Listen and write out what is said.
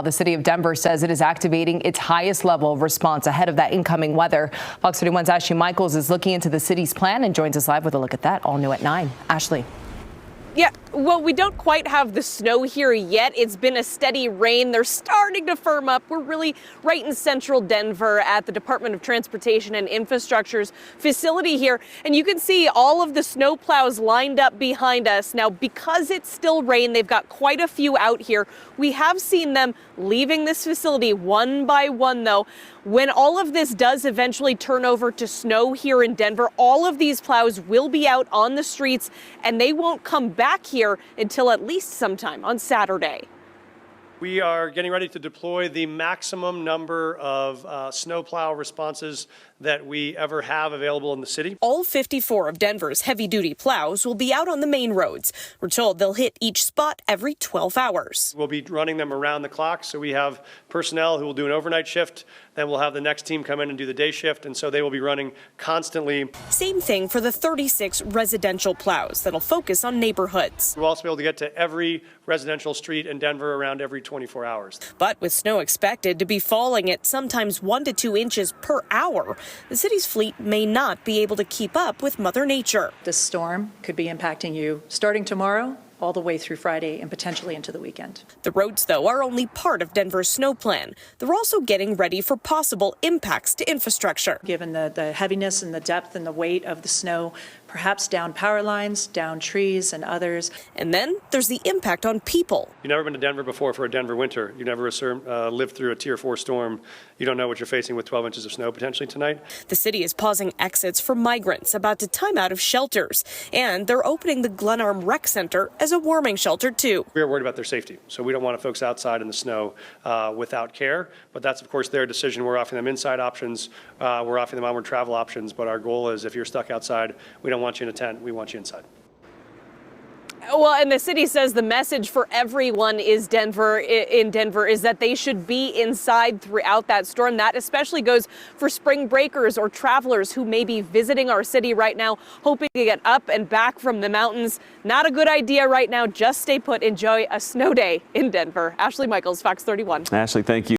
The city of Denver says it is activating its highest level of response ahead of that incoming weather. Fox 31's Ashley Michaels is looking into the city's plan and joins us live with a look at that. All new at 9. Ashley. Yeah, well, we don't quite have the snow here yet. It's been a steady rain. They're starting to firm up. We're really right in central Denver at the Department of Transportation and Infrastructure's facility here. And you can see all of the snow plows lined up behind us. Now, because it's still rain, they've got quite a few out here. We have seen them leaving this facility one by one, though. When all of this does eventually turn over to snow here in Denver, all of these plows will be out on the streets, and they won't come back here until at least sometime on Saturday. We are getting ready to deploy the maximum number of snowplow responses that we ever have available in the city. All 54 of Denver's heavy-duty plows will be out on the main roads. We're told they'll hit each spot every 12 hours. We'll be running them around the clock, so we have personnel who will do an overnight shift, then we'll have the next team come in and do the day shift, and so they will be running constantly. Same thing for the 36 residential plows that'll focus on neighborhoods. We'll also be able to get to every residential street in Denver around every 24 hours. But with snow expected to be falling at sometimes 1 to 2 inches per hour, the city's fleet may not be able to keep up with Mother Nature. This storm could be impacting you starting tomorrow all the way through Friday and potentially into the weekend. The roads, though, are only part of Denver's snow plan. They're also getting ready for possible impacts to infrastructure. Given the heaviness and the depth and the weight of the snow, perhaps down power lines, down trees and others. And then there's the impact on people. You've never been to Denver before for a Denver winter. You've never lived through a Tier 4 storm. You don't know what you're facing with 12 inches of snow potentially tonight. The city is pausing exits for migrants about to time out of shelters. And they're opening the Glenarm Rec Center as a warming shelter, too. We are worried about their safety, so we don't want folks outside in the snow without care. But that's, of course, their decision. We're offering them inside options. We're offering them onward travel options. But our goal is if you're stuck outside, we don't want you in a tent. We want you inside. Well, and the city says the message for everyone in Denver is that they should be inside throughout that storm. That especially goes for spring breakers or travelers who may be visiting our city right now, hoping to get up and back from the mountains. Not a good idea right now. Just stay put. Enjoy a snow day in Denver. Ashley Michaels, Fox 31. Ashley, thank you.